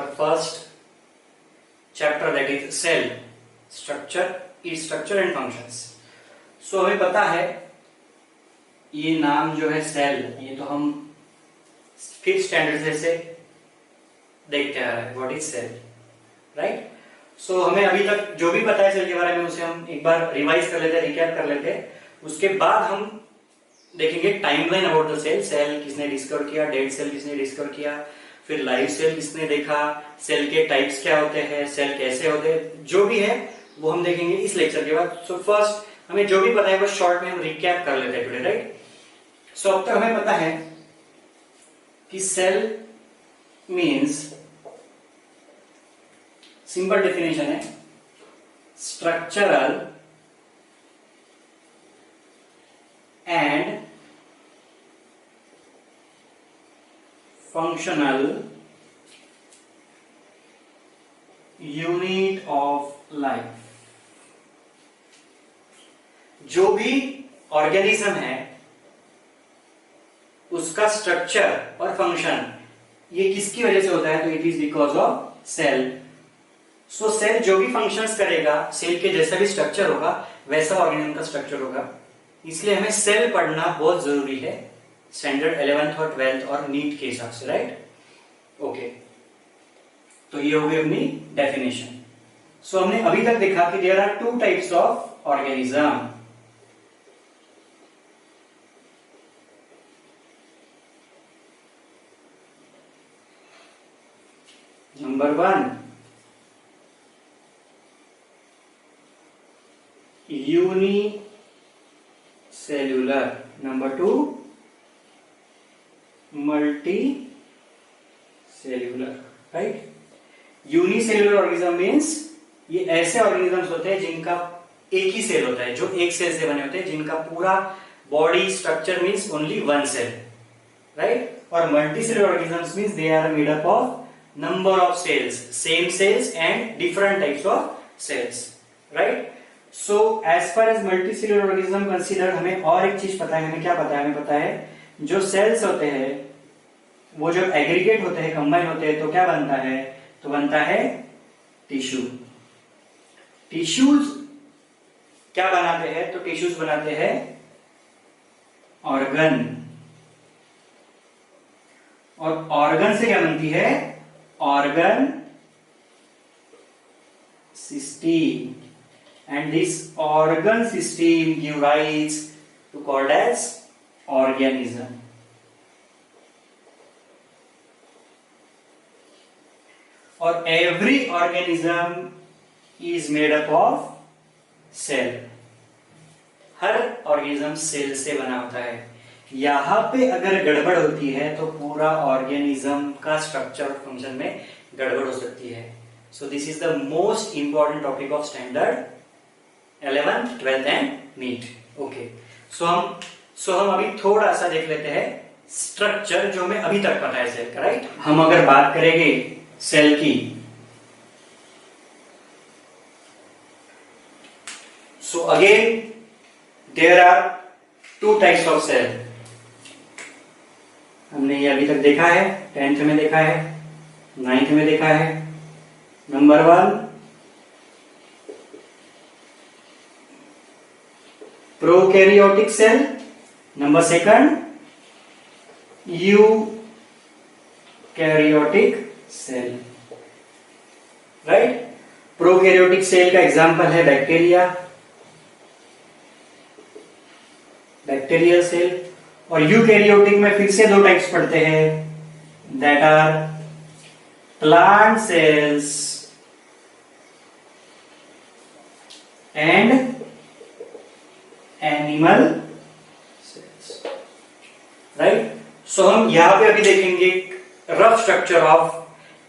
our first chapter, that is cell structure, its structure and functions. So हमें पता है ये नाम जो है सेल, ये तो हम फिफ्थ स्टैंडर्ड से देखते आ रहे हैं, व्हाट इज सेल, राइट. सो हमें अभी तक जो भी पता है सेल के बारे में उसे हम एक बार रिवाइज कर लेते हैं, रिकैप कर लेते हैं. उसके बाद हम देखेंगे timeline about the cell. Cell किसने डिस्कवर किया, डेड सेल किसने डिस्कवर किया, फिर लाइव सेल किसने देखा, सेल के टाइप्स क्या होते हैं, सेल कैसे होते हैं, जो भी है वो हम देखेंगे इस लेक्चर के बाद. सो फर्स्ट हमें जो भी पता है वो शॉर्ट में हम रिकैप कर लेते हैं टुडे, राइट. सो अब तक हमें पता है कि सेल मीन्स, सिंपल डेफिनेशन है, structural and functional unit of life. जो भी ऑर्गेनिज्म है उसका स्ट्रक्चर और फंक्शन ये किसकी वजह से होता है, तो it is because of cell. So cell जो भी फंक्शंस करेगा, सेल के जैसा भी स्ट्रक्चर होगा वैसा ऑर्गेनिज्म का स्ट्रक्चर होगा. इसलिए हमें सेल पढ़ना बहुत जरूरी है स्टैंडर्ड 11th और 12th और नीट के हिसाब से, राइट. ओके, तो ये हो गई अपनी डेफिनेशन. सो हमने अभी तक देखा कि there are two types of organism. Number 1, unicellular. Number 2, multi cellular, right. Unicellular organism means ये ऐसे ऑर्गेनिजम्स होते हैं जिनका एक ही सेल होता है, जो एक सेल से बने होते हैं, जिनका पूरा body structure means only one cell, right. और multi cellular organisms means they are made up of number of cells, same cells and different types of cells, right. So as far as multi cellular organism consider, हमें और एक चीज पता है. हमें क्या पता है, हमें पता है जो सेल्स होते हैं वो जब एग्रीगेट होते हैं, कंबाइन होते हैं, तो क्या बनता है, तो बनता है टिश्यू. टिश्यूज क्या बनाते हैं, तो टिश्यूज बनाते हैं ऑर्गन. और ऑर्गन से क्या बनती है, organ system. And this organ system give rise to called as organism. और every organism is made up of cell. हर ऑर्गेनिज्म सेल से बना होता है. यहां पे अगर गड़बड़ होती है तो पूरा ऑर्गेनिज्म का स्ट्रक्चर और फंक्शन में गड़बड़ हो सकती है. So this is the most important topic of standard 11th, 12th and NEET. Okay, so हम अभी थोड़ा सा देख लेते हैं स्ट्रक्चर जो हमें अभी तक पता है सेल का, राइट. हम अगर बात करेंगे सेल की, so again there are two types of cell. हमने ये अभी तक देखा है, 10th में देखा है, 9th में देखा है. Number 1, prokaryotic cell. Number 2, eukaryotic cell, right. Prokaryotic cell का एग्जांपल है बैक्टीरिया, बैक्टीरियल सेल. और यूकैरियोटिक में फिर से दो टाइप्स पढ़ते हैं, that are plant cells and animal cells, right. So हम यहां पे अभी देखेंगे rough structure of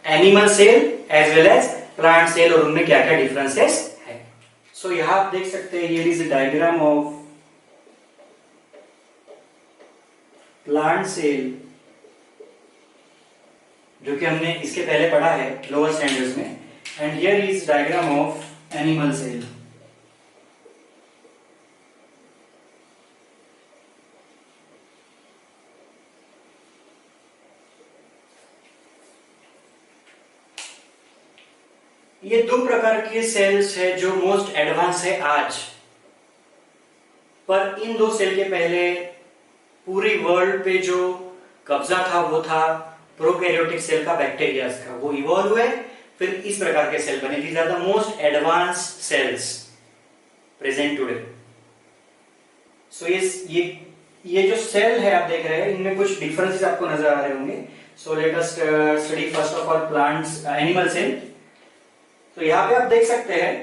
animal cell as well as plant cell और उनमें क्या क्या डिफरेंसेस है. सो यहां आप देख सकते हैं, here is a diagram of plant cell, जो कि हमने इसके पहले पढ़ा है लोअर स्टैंडर्ड्स में. And here is diagram of animal cell. ये दो प्रकार के सेल्स है जो मोस्ट एडवांस है आज, पर इन दो सेल के पहले पूरी वर्ल्ड पे जो कब्जा था वो था प्रोकैरियोटिक सेल का, बैक्टीरिया का। वो इवॉल्व हुए, फिर इस प्रकार के सेल बने। These are the most advance cells present today. So ये जो सेल है आप देख रहे हैं, इनमें कुछ डिफरेंसेस आपको नजर आ रहे होंगे। So let us study first of all plants animal cell. तो यहां पे आप देख सकते हैं,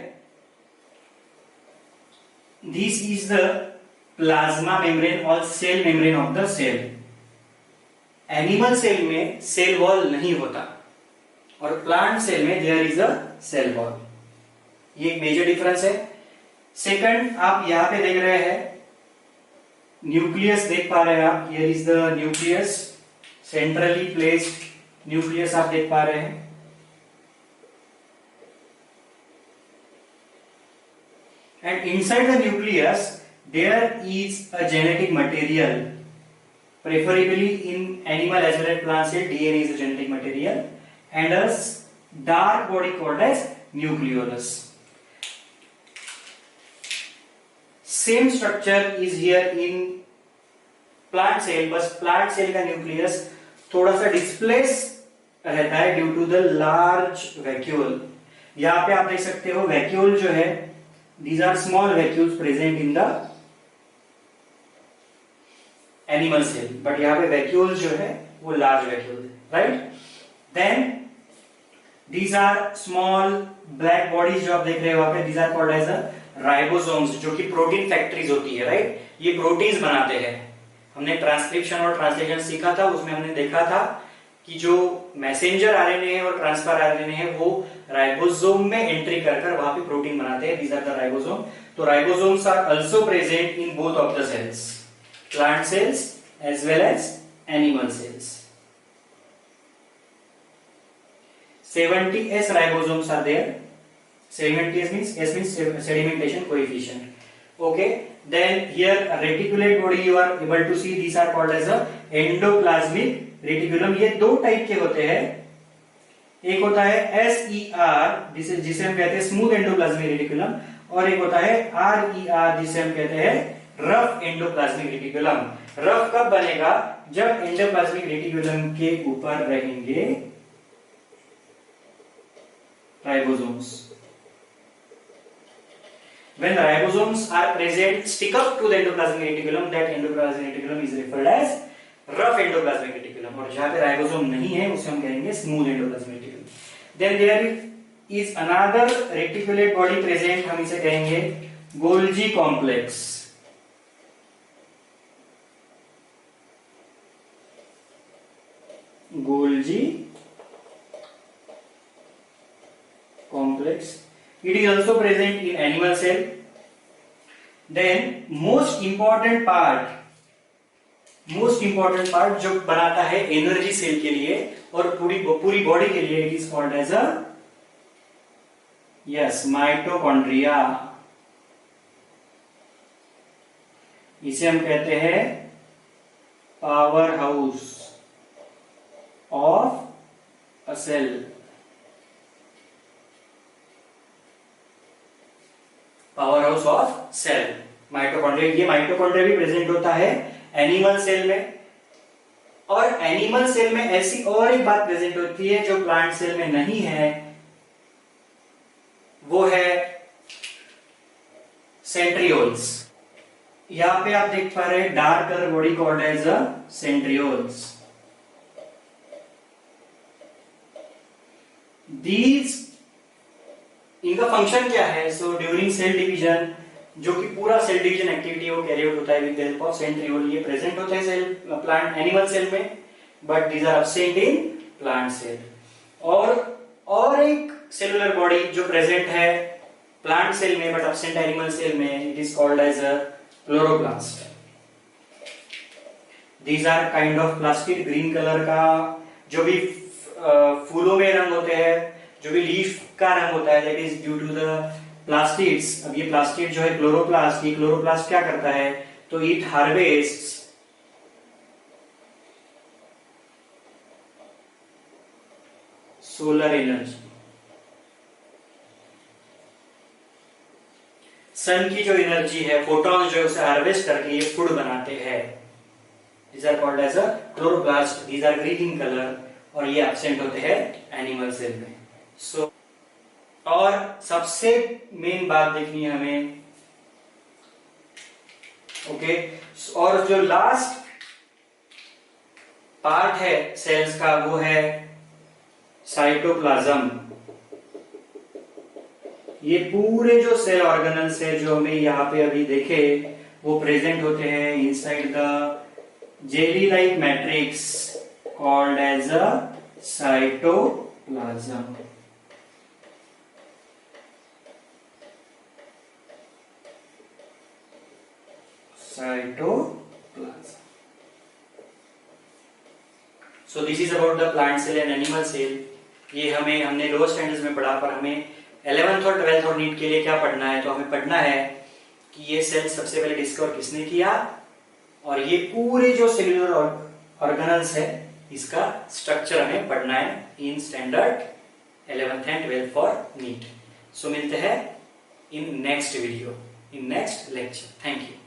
this is the plasma membrane और cell membrane of the cell. Animal cell में सेल वॉल नहीं होता और प्लांट सेल में there is a cell wall. ये एक मेजर डिफरेंस है। सेकंड, आप यहां पे देख रहे हैं न्यूक्लियस, देख पा रहे हैं आप, here is the nucleus, centrally placed nucleus आप देख पा रहे हैं। And inside the nucleus there is a genetic material, preferably in animal as well as plant cell. DNA is a genetic material, and a dark body called as nucleolus. Same structure is here in plant cell, बस plant cell का nucleus थोड़ा सा displace रहता है due to the large vacuole. यहाँ पे आप देख सकते हो vacuole जो है, these are small vacuoles present in the animal cell, but यहाँ पे वैक्यूल जो है वो लार्ज वैक्यूल है, right. Then these are small black bodies जो आप देख रहे हो वहां पे, these are called as ribosomes, जो कि प्रोटीन फैक्ट्रीज होती है, राइट। ये प्रोटीन्स बनाते हैं। हमने ट्रांसक्रिप्शन और ट्रांसलेशन सीखा था, उसमें हमने देखा था कि जो मैसेंजर आरएनए है और ट्रांसफर आरएनए है वो राइबोसोम में एंट्री कर कर वहां पे प्रोटीन बनाते हैं। These are the ribosome. तो ribosomes are also present in both of the cells, plant cells as well as animal cells. 70s ribosomes are there. 70s means S means sedimentation coefficient. Okay. Then here a reticulate body you are able to see. These are called as a endoplasmic reticulum. ये दो type के होते हैं। एक होता है SER जिसे हम कहते हैं स्मूथ एंडोप्लाज्मिक रेटिकुलम, और एक होता है RER जिसे हम कहते हैं रफ एंडोप्लाज्मिक रेटिकुलम। रफ कब बनेगा? जब एंडोप्लाज्मिक रेटिकुलम के ऊपर रहेंगे ribosomes. When ribosomes are present, stick up to the endoplasmic reticulum, that endoplasmic reticulum is referred as rough endoplasmic reticulum, और जहां पे राइबोसोम नहीं है उसे हम कहेंगे smooth endoplasmic reticulum. Then there is another reticulate body present, हम इसे कहेंगे Golgi complex. Golgi complex. It is also present in animal cell. Then most important part जो बनाता है एनर्जी सेल के लिए और पूरी बॉडी के लिए, it is called as a mitochondria. इसे हम कहते हैं power house of a cell. Power house of cell, mitochondria. ये माइटोकॉन्ड्रिया भी प्रेजेंट होता है एनिमल सेल में, और एनिमल सेल में ऐसी और एक बात प्रेजेंट होती है जो प्लांट सेल में नहीं है, वो है सेंट्रियोल्स। यहां पे आप देख पा रहे हैं dark colour body called as a centrioles. इनका फंक्शन क्या है? सो ड्यूरिंग सेल डिवीजन, जो कि पूरा सेल डिवीजन एक्टिविटी वो कैरी आउट होता है with the help of centriole. ये प्रेजेंट होते हैं सेल प्लांट एनिमल सेल में, but these are absent in plant cell. और एक सेलुलर बॉडी जो प्रेजेंट है प्लांट सेल में बट एब्सेंट एनिमल सेल में, it is called as a chloroplast. These are kind of plastid green colour का, जो भी फूलों में रंग होते हैं, जो भी लीफ का रंग होता है, that is due to the plastids. अब ये प्लास्टिड जो है क्लोरोप्लास्ट, ये क्लोरोप्लास्ट क्या करता है? तो इट हार्वेस्ट सोलर एनर्जी। सन की जो एनर्जी है, फोटॉन जो है उसे हार्वेस्ट करके ये फूड बनाते हैं। These are called as a chloroplast. These are green in color और ये एब्सेंट होते हैं एनिमल सेल में। सो और सबसे मेन बात देखनी है हमें, ओके। और जो लास्ट पार्ट है सेल्स का वो है साइटोप्लाज्म। ये पूरे जो सेल ऑर्गेनल्स है जो हमें यहाँ पे अभी देखे वो प्रेजेंट होते हैं inside the jelly like matrix called as a cytoplasm. Cytoplasm. So this is about the plant cell and animal cell. ये हमने लोअर स्टैंडर्ड्स में पढ़ा, पर हमें 11th और 12th और नीट के लिए क्या पढ़ना है, तो हमें पढ़ना है कि ये सेल सबसे पहले डिस्कवर किसने किया, और ये पूरे जो सेल्यूलर ऑर्गेनल्स है इसका स्ट्रक्चर हमें पढ़ना है in standard 11th and 12th for NEET. सो मिलते हैं in next video, in next lecture. Thank you.